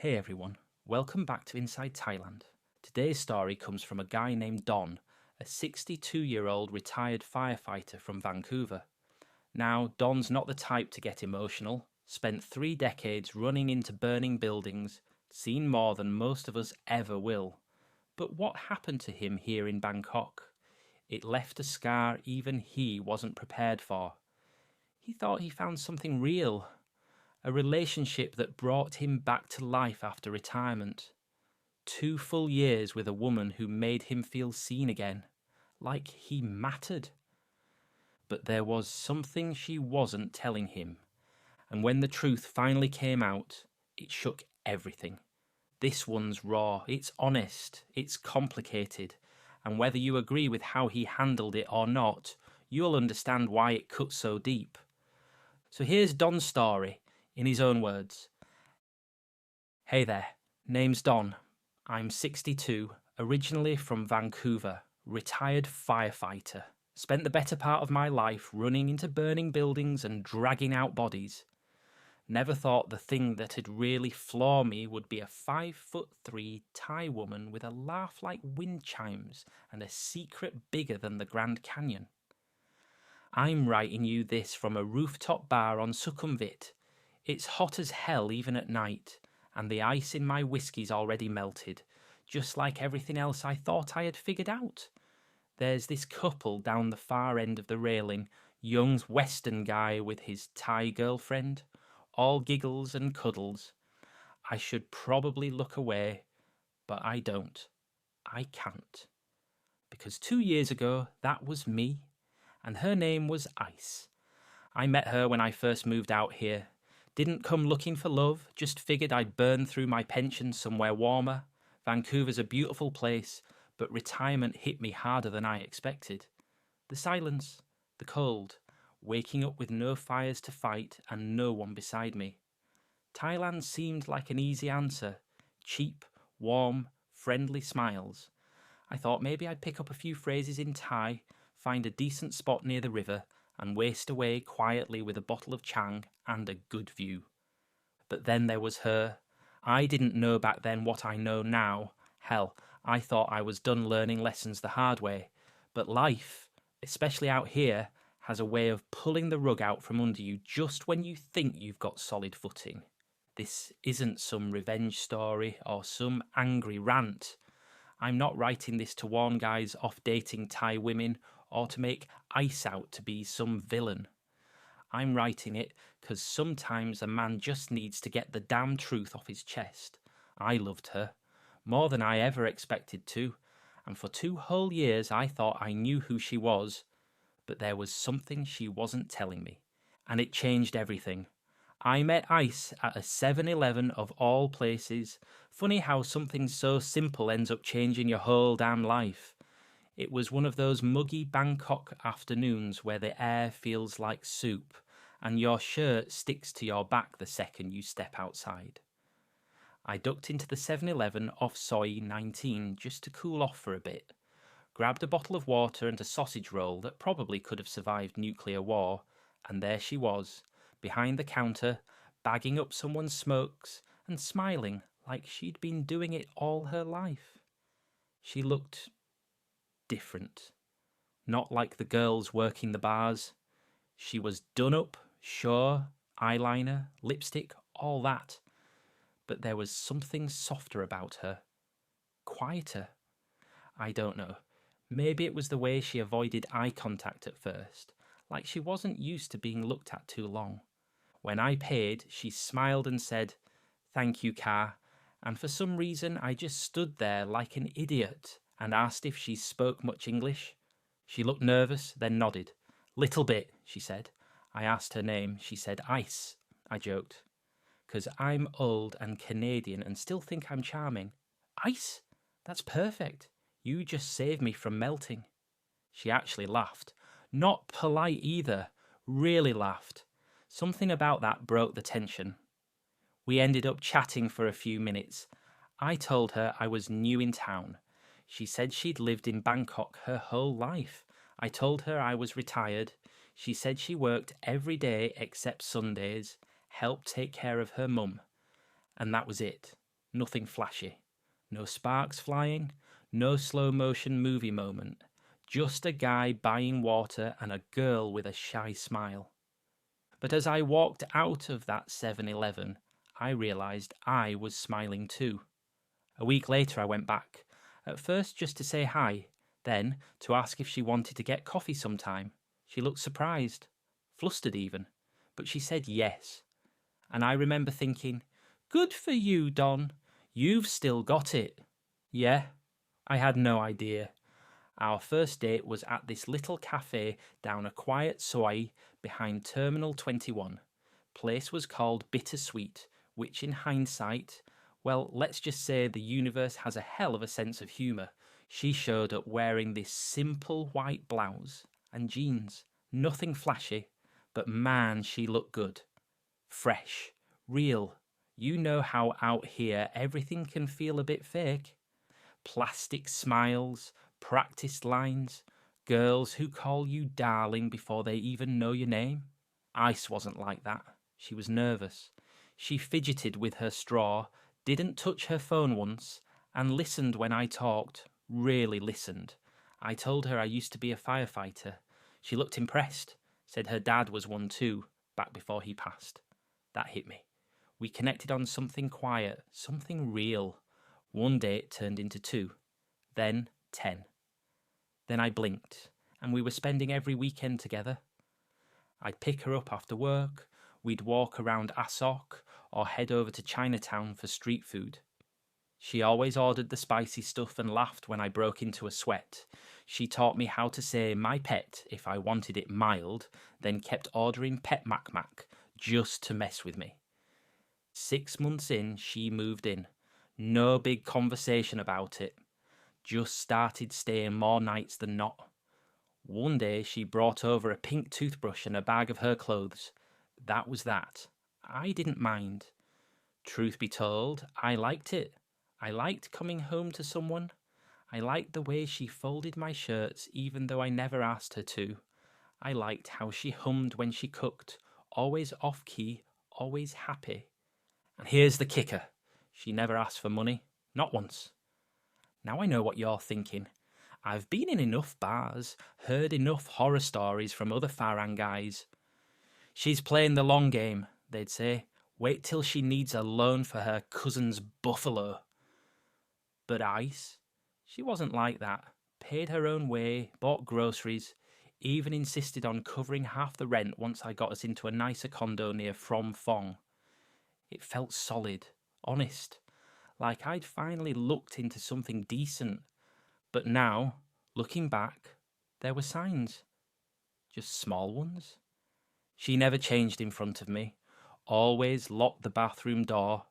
Hey everyone, welcome back to Inside Thailand. Today's story comes from a guy named Don, a 62-year-old retired firefighter from Vancouver. Now, Don's not the type to get emotional, spent 3 decades running into burning buildings, seen more than most of us ever will. But what happened to him here in Bangkok? It left a scar even he wasn't prepared for. He thought he found something real, a relationship that brought him back to life after retirement. 2 full years with a woman who made him feel seen again, like he mattered. But there was something she wasn't telling him, and when the truth finally came out, it shook everything. This one's raw, it's honest, it's complicated, and whether you agree with how he handled it or not, you'll understand why it cut so deep. So here's Don's story, in his own words. Hey there, name's Don. I'm 62, originally from Vancouver, retired firefighter. Spent the better part of my life running into burning buildings and dragging out bodies. Never thought the thing that'd really floor me would be a 5'3" Thai woman with a laugh like wind chimes and a secret bigger than the Grand Canyon. I'm writing you this from a rooftop bar on Sukhumvit. It's hot as hell even at night, and the ice in my whiskey's already melted, just like everything else I thought I had figured out. There's this couple down the far end of the railing, young Western guy with his Thai girlfriend, all giggles and cuddles. I should probably look away, but I don't. I can't. Because 2 years ago, that was me, and her name was Ice. I met her when I first moved out here. Didn't come looking for love, just figured I'd burn through my pension somewhere warmer. Vancouver's a beautiful place, but retirement hit me harder than I expected. The silence, the cold, waking up with no fires to fight and no one beside me. Thailand seemed like an easy answer. Cheap, warm, friendly smiles. I thought maybe I'd pick up a few phrases in Thai, find a decent spot near the river, and waste away quietly with a bottle of Chang and a good view. But then there was her. I didn't know back then what I know now. Hell, I thought I was done learning lessons the hard way. But life, especially out here, has a way of pulling the rug out from under you just when you think you've got solid footing. This isn't some revenge story or some angry rant. I'm not writing this to warn guys off dating Thai women or to make Ice out to be some villain. I'm writing it because sometimes a man just needs to get the damn truth off his chest. I loved her, more than I ever expected to, and for 2 whole years I thought I knew who she was, but there was something she wasn't telling me, and it changed everything. I met Ice at a 7-Eleven of all places. Funny how something so simple ends up changing your whole damn life. It was one of those muggy Bangkok afternoons where the air feels like soup and your shirt sticks to your back the second you step outside. I ducked into the 7-Eleven off Soi 19 just to cool off for a bit, grabbed a bottle of water and a sausage roll that probably could have survived nuclear war, and there she was, behind the counter, bagging up someone's smokes and smiling like she'd been doing it all her life. She looked different. Not like the girls working the bars. She was done up, sure, eyeliner, lipstick, all that. But there was something softer about her. Quieter. I don't know. Maybe it was the way she avoided eye contact at first, like she wasn't used to being looked at too long. When I paid, she smiled and said, "Thank you, Ka," and for some reason I just stood there like an idiot and asked if she spoke much English. She looked nervous, then nodded. "Little bit," she said. I asked her name. She said Ice. I joked. 'Cause I'm old and Canadian and still think I'm charming. "Ice? That's perfect. You just saved me from melting." She actually laughed. Not polite either. Really laughed. Something about that broke the tension. We ended up chatting for a few minutes. I told her I was new in town. She said she'd lived in Bangkok her whole life. I told her I was retired. She said she worked every day except Sundays, helped take care of her mum. And that was it. Nothing flashy. No sparks flying, no slow motion movie moment. Just a guy buying water and a girl with a shy smile. But as I walked out of that 7-Eleven, I realised I was smiling too. A week later I went back, at first just to say hi, then to ask if she wanted to get coffee sometime. She looked surprised, flustered even, but she said yes. And I remember thinking, good for you, Don. You've still got it. Yeah, I had no idea. Our first date was at this little cafe down a quiet soi behind Terminal 21. Place was called Bittersweet, which in hindsight, well, let's just say the universe has a hell of a sense of humour. She showed up wearing this simple white blouse and jeans. Nothing flashy, but man, she looked good. Fresh, real. You know how out here everything can feel a bit fake. Plastic smiles, practiced lines, girls who call you darling before they even know your name. Ice wasn't like that. She was nervous. She fidgeted with her straw, didn't touch her phone once, and listened when I talked, really listened. I told her I used to be a firefighter. She looked impressed, said her dad was one too, back before he passed. That hit me. We connected on something quiet, something real. One date turned into 2, then 10. Then I blinked, and we were spending every weekend together. I'd pick her up after work, we'd walk around Asok, or head over to Chinatown for street food. She always ordered the spicy stuff and laughed when I broke into a sweat. She taught me how to say my pet if I wanted it mild, then kept ordering pet Mac Mac just to mess with me. 6 months in, she moved in. No big conversation about it. Just started staying more nights than not. One day she brought over a pink toothbrush and a bag of her clothes. That was that. I didn't mind. Truth be told, I liked it. I liked coming home to someone. I liked the way she folded my shirts even though I never asked her to. I liked how she hummed when she cooked, always off-key, always happy. And here's the kicker. She never asked for money. Not once. Now I know what you're thinking. I've been in enough bars, heard enough horror stories from other Farang guys. She's playing the long game, they'd say. Wait till she needs a loan for her cousin's buffalo. But Ice, she wasn't like that. Paid her own way, bought groceries, even insisted on covering half the rent once I got us into a nicer condo near From Fong. It felt solid, honest, like I'd finally looked into something decent. But now, looking back, there were signs. Just small ones. She never changed in front of me, always locked the bathroom door,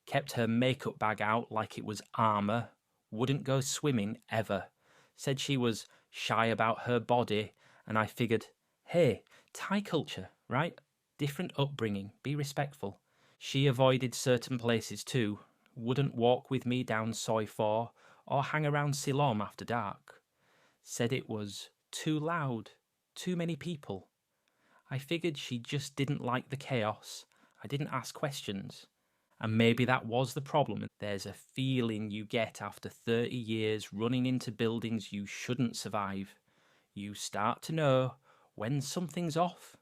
kept her makeup bag out like it was armour, wouldn't go swimming ever, said she was shy about her body, and I figured, hey, Thai culture, right? Different upbringing, be respectful. She avoided certain places too, wouldn't walk with me down Soi 4 or hang around Silom after dark. Said it was too loud, too many people. I figured she just didn't like the chaos. I didn't ask questions. And maybe that was the problem. There's a feeling you get after 30 years running into buildings you shouldn't survive. You start to know when something's off.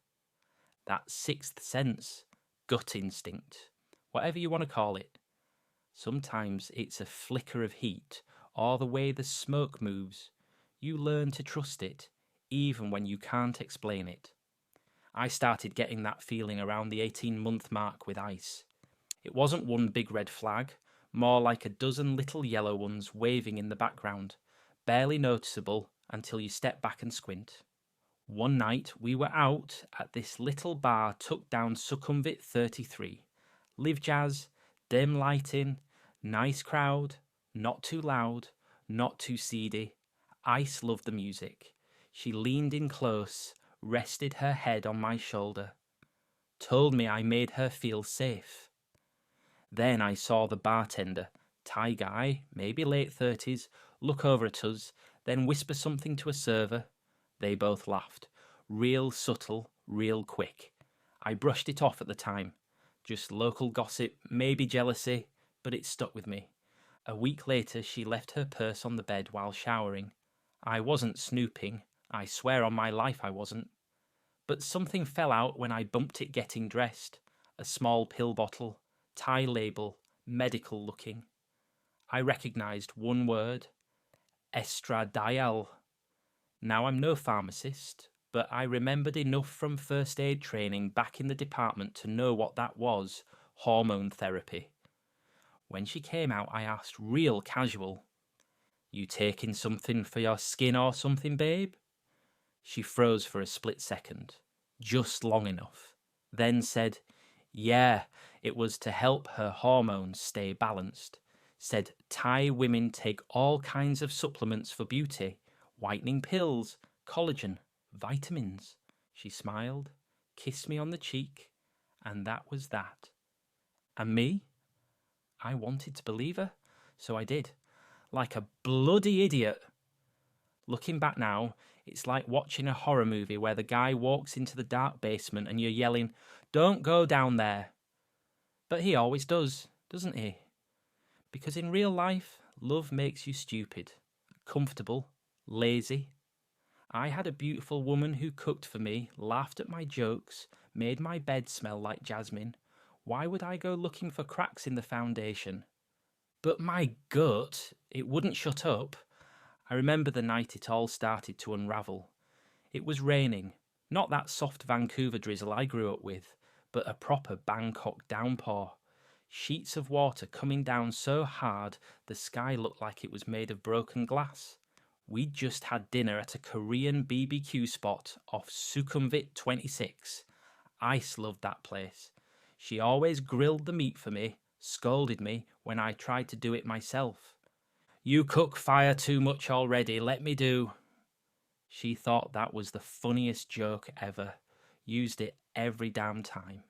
That sixth sense, gut instinct, whatever you want to call it. Sometimes it's a flicker of heat or the way the smoke moves. You learn to trust it, even when you can't explain it. I started getting that feeling around the 18-month mark with Ice. It wasn't one big red flag, more like a dozen little yellow ones waving in the background, barely noticeable until you step back and squint. One night we were out at this little bar tucked down Sukhumvit 33. Live jazz, dim lighting, nice crowd, not too loud, not too seedy. Ice loved the music. She leaned in close, rested her head on my shoulder, told me I made her feel safe. Then I saw the bartender, Thai guy, maybe late 30s, look over at us, then whisper something to a server. They both laughed. Real subtle, real quick. I brushed it off at the time. Just local gossip, maybe jealousy, but it stuck with me. A week later, she left her purse on the bed while showering. I wasn't snooping. I swear on my life I wasn't. But something fell out when I bumped it getting dressed. A small pill bottle, Thai label, medical looking. I recognised one word. Estradiol. Now I'm no pharmacist, but I remembered enough from first aid training back in the department to know what that was, hormone therapy. When she came out, I asked real casual, "You taking something for your skin or something, babe?" She froze for a split second, just long enough, then said, "Yeah, it was to help her hormones stay balanced." Said Thai women take all kinds of supplements for beauty, whitening pills, collagen, vitamins. She smiled, kissed me on the cheek, and that was that. And me? I wanted to believe her, so I did, like a bloody idiot. Looking back now, it's like watching a horror movie where the guy walks into the dark basement and you're yelling, "Don't go down there." But he always does, doesn't he? Because in real life, love makes you stupid, comfortable, lazy. I had a beautiful woman who cooked for me, laughed at my jokes, made my bed smell like jasmine. Why would I go looking for cracks in the foundation? But my gut, it wouldn't shut up. I remember the night it all started to unravel. It was raining, not that soft Vancouver drizzle I grew up with, but a proper Bangkok downpour. Sheets of water coming down so hard the sky looked like it was made of broken glass. We'd just had dinner at a Korean BBQ spot off Sukhumvit 26. Ice loved that place. She always grilled the meat for me, scolded me when I tried to do it myself. "You cook fire too much already, let me do." She thought that was the funniest joke ever. Used it every damn time.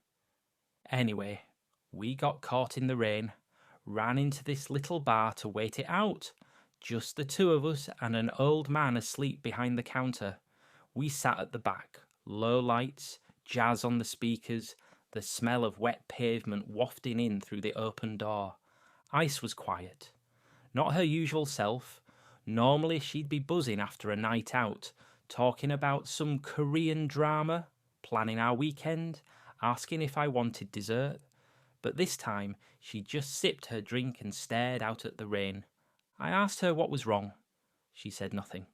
Anyway, we got caught in the rain, ran into this little bar to wait it out. Just the two of us and an old man asleep behind the counter. We sat at the back, low lights, jazz on the speakers, the smell of wet pavement wafting in through the open door. Ice was quiet. Not her usual self. Normally she'd be buzzing after a night out, talking about some Korean drama, planning our weekend, asking if I wanted dessert. But this time, she just sipped her drink and stared out at the rain. I asked her what was wrong. She said nothing.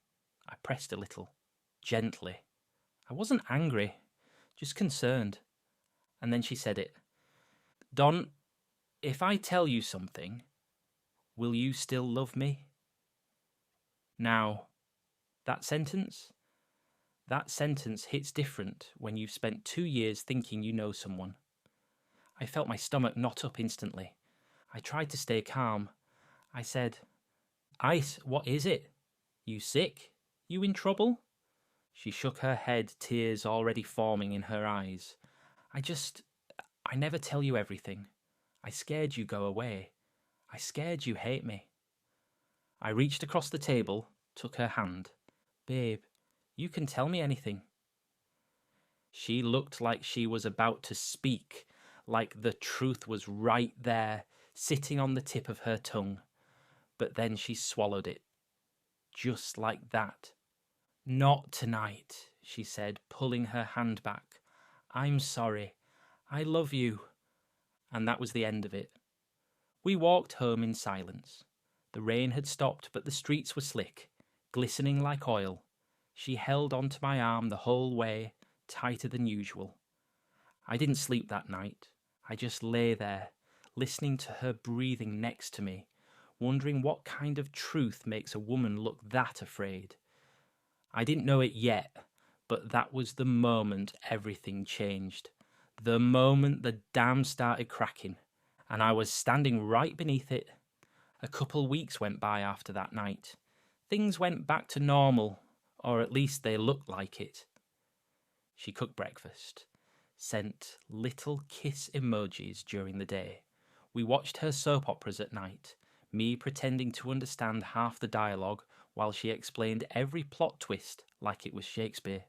I pressed a little, gently. I wasn't angry, just concerned. And then she said it. "Don, if I tell you something, will you still love me?" Now, that sentence hits different when you've spent 2 years thinking you know someone. I felt my stomach knot up instantly. I tried to stay calm. I said, "Ice, what is it? You sick? You in trouble?" She shook her head, tears already forming in her eyes. I never tell you everything. I scared you go away. I scared you hate me." I reached across the table, took her hand. "Babe, you can tell me anything." She looked like she was about to speak, like the truth was right there, sitting on the tip of her tongue. But then she swallowed it. Just like that. "Not tonight," she said, pulling her hand back. "I'm sorry. I love you." And that was the end of it. We walked home in silence. The rain had stopped, but the streets were slick, glistening like oil. She held onto my arm the whole way, tighter than usual. I didn't sleep that night. I just lay there, listening to her breathing next to me, wondering what kind of truth makes a woman look that afraid. I didn't know it yet, but that was the moment everything changed. The moment the dam started cracking, and I was standing right beneath it. A couple weeks went by after that night. Things went back to normal, or at least they looked like it. She cooked breakfast, sent little kiss emojis during the day. We watched her soap operas at night, me pretending to understand half the dialogue while she explained every plot twist like it was Shakespeare.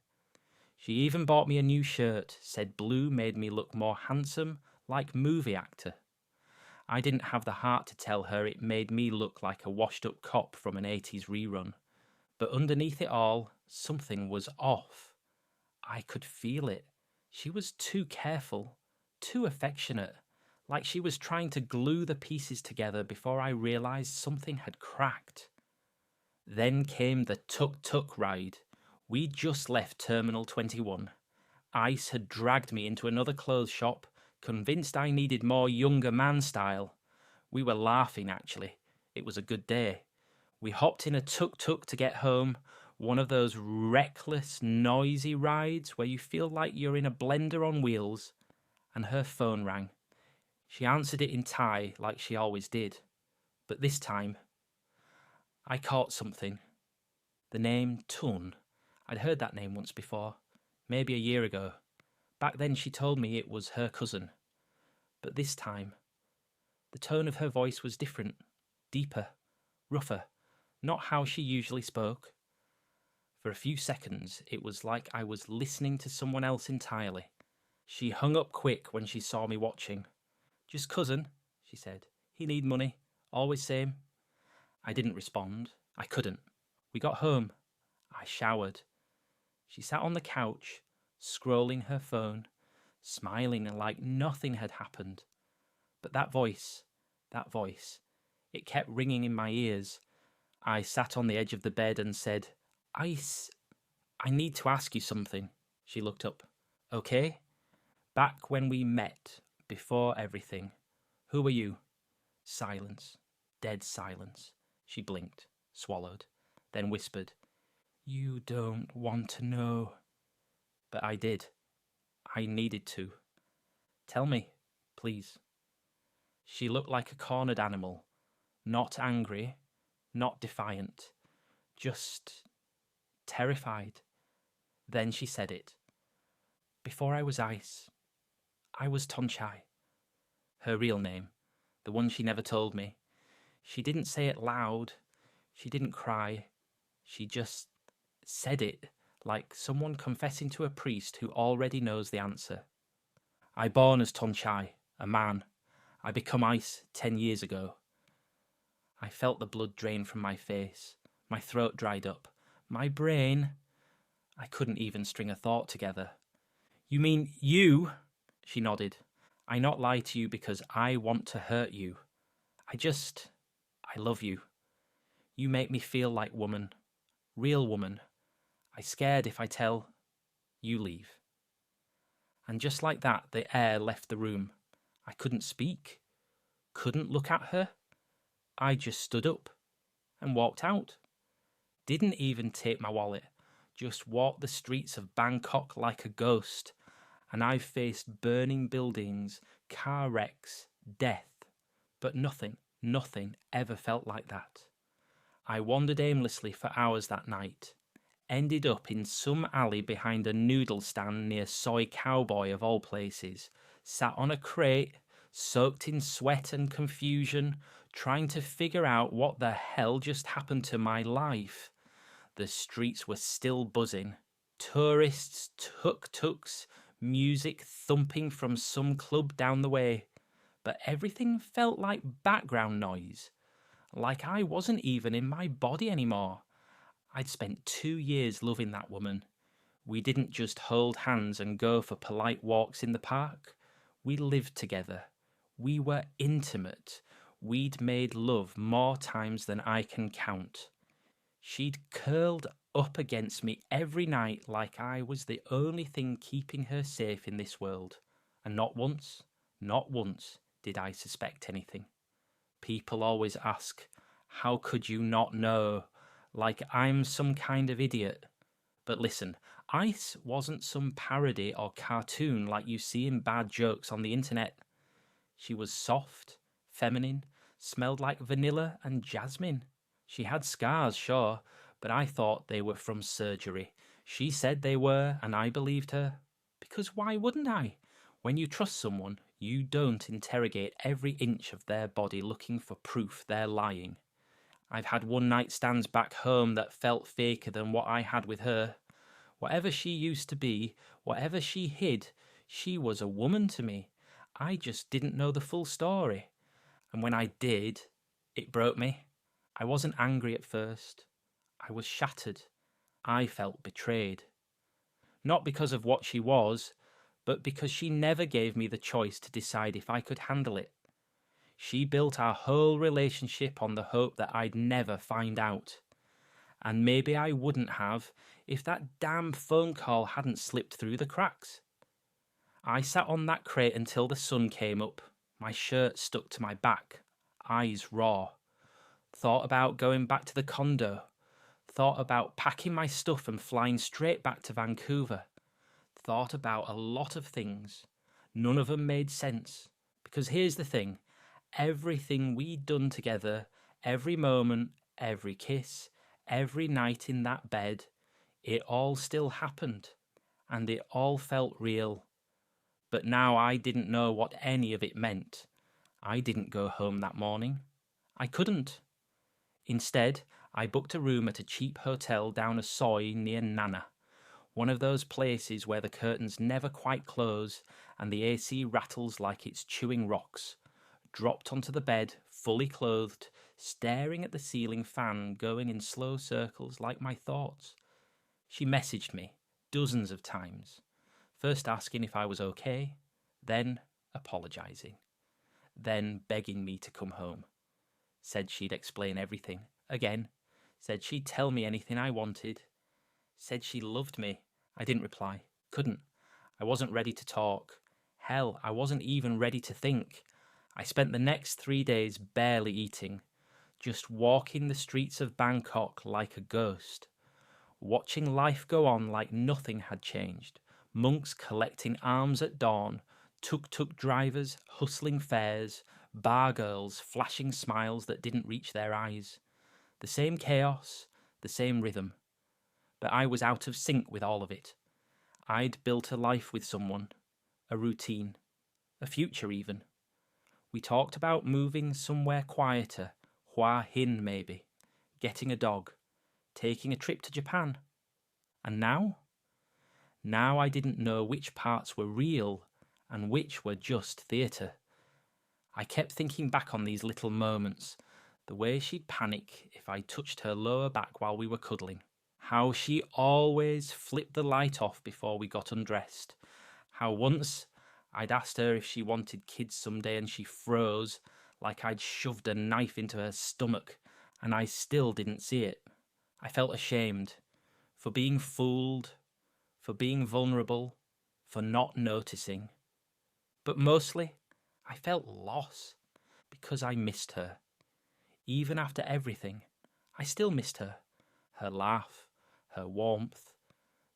She even bought me a new shirt, said blue made me look more handsome, like movie actor. I didn't have the heart to tell her it made me look like a washed-up cop from an 80s rerun. But underneath it all, something was off. I could feel it. She was too careful, too affectionate, like she was trying to glue the pieces together before I realised something had cracked. Then came the tuk-tuk ride. We'd just left Terminal 21. Ice had dragged me into another clothes shop, convinced I needed more younger man style. We were laughing, actually. It was a good day. We hopped in a tuk-tuk to get home, one of those reckless, noisy rides where you feel like you're in a blender on wheels, and her phone rang. She answered it in Thai like she always did. But this time, I caught something. The name Tun. I'd heard that name once before, maybe a year ago. Back then she told me it was her cousin. But this time, the tone of her voice was different, deeper, rougher, not how she usually spoke. For a few seconds, it was like I was listening to someone else entirely. She hung up quick when she saw me watching. "Just cousin," she said. "He need money. Always same." I didn't respond. I couldn't. We got home. I showered. She sat on the couch, scrolling her phone, smiling like nothing had happened. But that voice, it kept ringing in my ears. I sat on the edge of the bed and said, "Ice, I need to ask you something." She looked up. "Okay?" "Back when we met, before everything, who were you?" Silence. Dead silence. She blinked, swallowed, then whispered, "You don't want to know." But I did. I needed to. "Tell me, please." She looked like a cornered animal, not angry, not defiant, just terrified. Then she said it. "Before I was Ice, I was Tonchai." Her real name, the one she never told me. She didn't say it loud. She didn't cry. She just said it like someone confessing to a priest who already knows the answer. "I born as Tonchai, a man. I become Ice 10 years ago." I felt the blood drain from my face. My throat dried up. My brain... I couldn't even string a thought together. "You mean you?" She nodded. "I not lie to you because I want to hurt you. I love you. You make me feel like woman. Real woman. I scared if I tell, you leave." And just like that, the air left the room. I couldn't speak. Couldn't look at her. I just stood up and walked out. Didn't even take my wallet. Just walked the streets of Bangkok like a ghost. And I've faced burning buildings, car wrecks, death. But nothing ever felt like that. I wandered aimlessly for hours that night. Ended up in some alley behind a noodle stand near Soy Cowboy of all places. Sat on a crate, soaked in sweat and confusion, trying to figure out what the hell just happened to my life. The streets were still buzzing. Tourists, tuk-tuks, music thumping from some club down the way. But everything felt like background noise. Like I wasn't even in my body anymore. I'd spent 2 years loving that woman. We didn't just hold hands and go for polite walks in the park. We lived together. We were intimate. We'd made love more times than I can count. She'd curled up against me every night like I was the only thing keeping her safe in this world. And not once did I suspect anything. People always ask, "How could you not know?" Like I'm some kind of idiot. But listen, Ice wasn't some parody or cartoon like you see in bad jokes on the internet. She was soft, feminine, smelled like vanilla and jasmine. She had scars, sure, but I thought they were from surgery. She said they were, and I believed her. Because why wouldn't I? When you trust someone, you don't interrogate every inch of their body looking for proof they're lying. I've had one-night stands back home that felt faker than what I had with her. Whatever she used to be, whatever she hid, she was a woman to me. I just didn't know the full story. And when I did, it broke me. I wasn't angry at first. I was shattered. I felt betrayed. Not because of what she was, but because she never gave me the choice to decide if I could handle it. She built our whole relationship on the hope that I'd never find out. And maybe I wouldn't have if that damn phone call hadn't slipped through the cracks. I sat on that crate until the sun came up, my shirt stuck to my back, eyes raw. Thought about going back to the condo. Thought about packing my stuff and flying straight back to Vancouver. Thought about a lot of things. None of them made sense. Because here's the thing. Everything we'd done together, every moment, every kiss, every night in that bed, it all still happened. And it all felt real. But now I didn't know what any of it meant. I didn't go home that morning. I couldn't. Instead, I booked a room at a cheap hotel down a soi near Nana, one of those places where the curtains never quite close and the AC rattles like it's chewing rocks. Dropped onto the bed, fully clothed, staring at the ceiling fan going in slow circles like my thoughts. She messaged me dozens of times, first asking if I was okay, then apologising, then begging me to come home. Said she'd explain everything. Again. Said she'd tell me anything I wanted. Said she loved me. I didn't reply. Couldn't. I wasn't ready to talk. Hell, I wasn't even ready to think. I spent the next 3 days barely eating, just walking the streets of Bangkok like a ghost, watching life go on like nothing had changed. Monks collecting alms at dawn, tuk-tuk drivers hustling fares, bar girls flashing smiles that didn't reach their eyes. The same chaos, the same rhythm. But I was out of sync with all of it. I'd built a life with someone, a routine, a future even. We talked about moving somewhere quieter, Hua Hin maybe, getting a dog, taking a trip to Japan. And now? Now I didn't know which parts were real and which were just theatre. I kept thinking back on these little moments, the way she'd panic if I touched her lower back while we were cuddling, how she always flipped the light off before we got undressed, how once I'd asked her if she wanted kids someday and she froze like I'd shoved a knife into her stomach and I still didn't see it. I felt ashamed for being fooled, for being vulnerable, for not noticing. But mostly, I felt loss because I missed her. Even after everything, I still missed her. Her laugh, her warmth,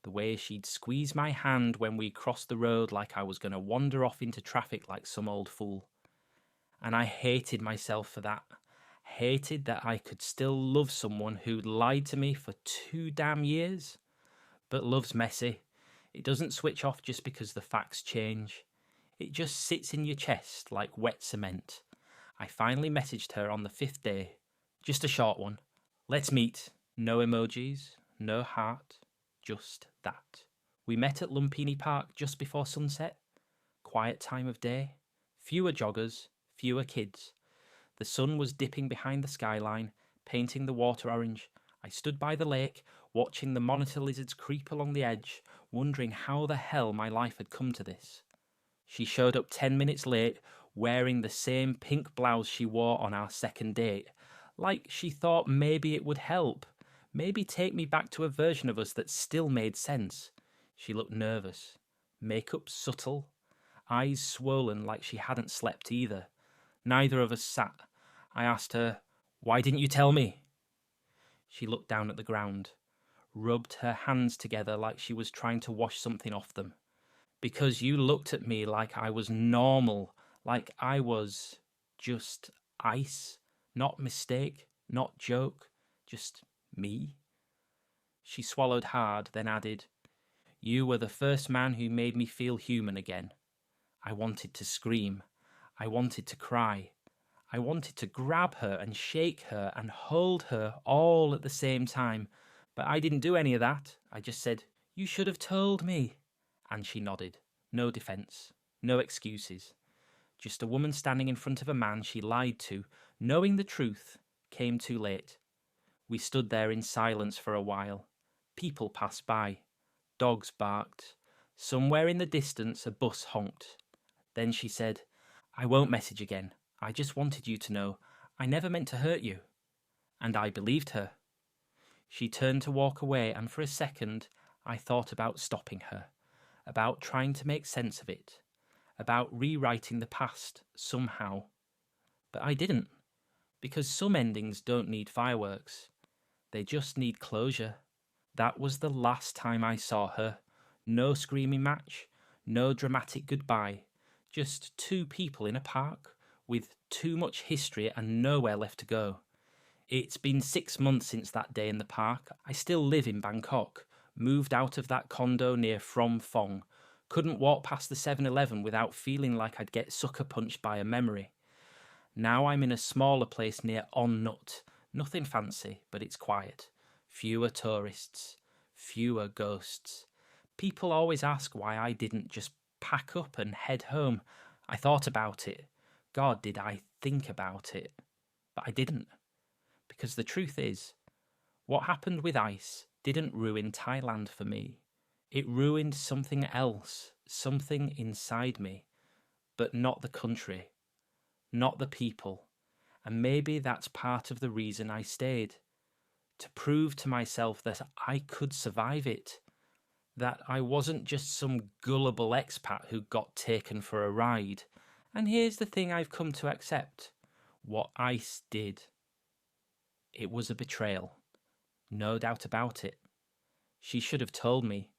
the way she'd squeeze my hand when we crossed the road like I was going to wander off into traffic like some old fool. And I hated myself for that. Hated that I could still love someone who'd lied to me for 2 damn years. But love's messy. It doesn't switch off just because the facts change. It just sits in your chest like wet cement. I finally messaged her on the 5th day. Just a short one. Let's meet. No emojis, no heart, just that. We met at Lumpini Park just before sunset. Quiet time of day. Fewer joggers, fewer kids. The sun was dipping behind the skyline, painting the water orange. I stood by the lake, watching the monitor lizards creep along the edge, wondering how the hell my life had come to this. She showed up 10 minutes late, wearing the same pink blouse she wore on our second date, like she thought maybe it would help, maybe take me back to a version of us that still made sense. She looked nervous, makeup subtle, eyes swollen like she hadn't slept either. Neither of us sat. I asked her, "Why didn't you tell me?" She looked down at the ground, rubbed her hands together like she was trying to wash something off them. "Because you looked at me like I was normal, like I was just ice, not mistake, not joke, just me." She swallowed hard, then added, "You were the first man who made me feel human again." I wanted to scream. I wanted to cry. I wanted to grab her and shake her and hold her all at the same time. But I didn't do any of that. I just said, "You should have told me." And she nodded. No defence. No excuses. Just a woman standing in front of a man she lied to, knowing the truth, came too late. We stood there in silence for a while. People passed by. Dogs barked. Somewhere in the distance a bus honked. Then she said, "I won't message again. I just wanted you to know I never meant to hurt you." And I believed her. She turned to walk away, and for a second I thought about stopping her, about trying to make sense of it, about rewriting the past somehow. But I didn't, because some endings don't need fireworks. They just need closure. That was the last time I saw her. No screaming match, no dramatic goodbye. Just two people in a park with too much history and nowhere left to go. It's been 6 months since that day in the park. I still live in Bangkok, moved out of that condo near Phrom Phong. Couldn't walk past the 7-Eleven without feeling like I'd get sucker punched by a memory. Now I'm in a smaller place near On Nut. Nothing fancy, but it's quiet. Fewer tourists, fewer ghosts. People always ask why I didn't just pack up and head home. I thought about it. God, did I think about it? But I didn't. Because the truth is, what happened with ice didn't ruin Thailand for me. It ruined something else, something inside me, but not the country, not the people. And maybe that's part of the reason I stayed. To prove to myself that I could survive it. That I wasn't just some gullible expat who got taken for a ride. And here's the thing I've come to accept. What ice did. It was a betrayal. No doubt about it. She should have told me.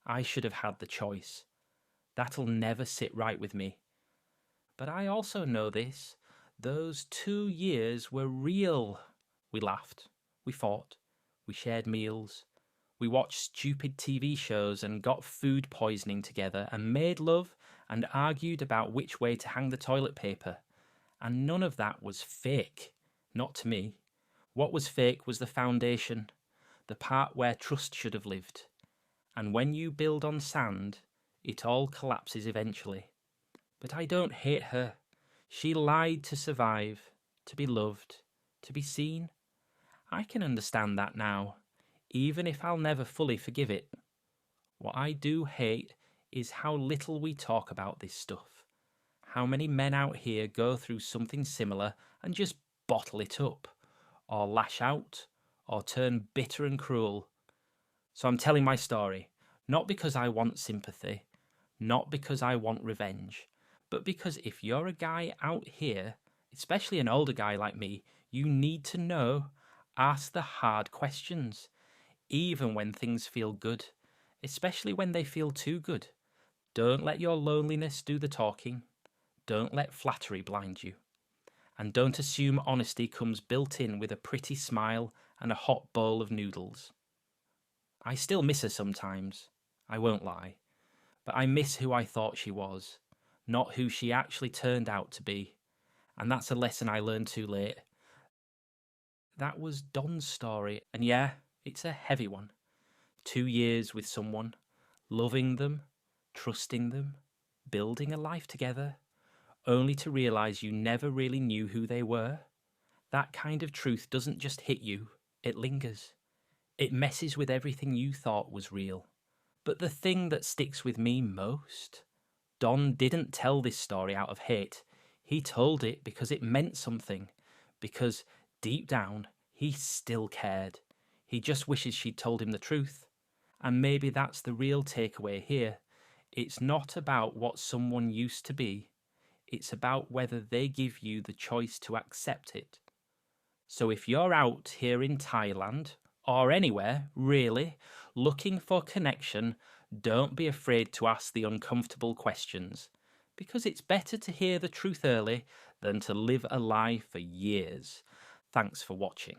I should have had the choice. That'll never sit right with me. But I also know this. Those 2 years were real. We laughed. We fought. We shared meals. We watched stupid TV shows and got food poisoning together and made love and argued about which way to hang the toilet paper. And none of that was fake. Not to me. What was fake was the foundation, the part where trust should have lived. And when you build on sand, it all collapses eventually. But I don't hate her. She lied to survive, to be loved, to be seen. I can understand that now, even if I'll never fully forgive it. What I do hate is how little we talk about this stuff. How many men out here go through something similar and just bottle it up, or lash out, or turn bitter and cruel. So I'm telling my story, not because I want sympathy, not because I want revenge, but because if you're a guy out here, especially an older guy like me, you need to know, ask the hard questions, even when things feel good, especially when they feel too good. Don't let your loneliness do the talking. Don't let flattery blind you. And don't assume honesty comes built in with a pretty smile and a hot bowl of noodles. I still miss her sometimes, I won't lie, but I miss who I thought she was, not who she actually turned out to be. And that's a lesson I learned too late. That was Don's story, and yeah, it's a heavy one. 2 years with someone, loving them, trusting them, building a life together, only to realise you never really knew who they were. That kind of truth doesn't just hit you, it lingers. It messes with everything you thought was real. But the thing that sticks with me most, Don didn't tell this story out of hate. He told it because it meant something, because deep down, he still cared. He just wishes she'd told him the truth. And maybe that's the real takeaway here. It's not about what someone used to be. It's about whether they give you the choice to accept it. So if you're out here in Thailand, or anywhere, really, looking for connection, don't be afraid to ask the uncomfortable questions. Because it's better to hear the truth early than to live a lie for years. Thanks for watching.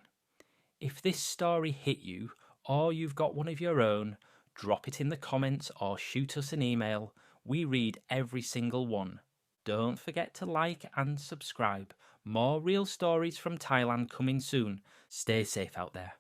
If this story hit you, or you've got one of your own, drop it in the comments or shoot us an email. We read every single one. Don't forget to like and subscribe. More real stories from Thailand coming soon. Stay safe out there.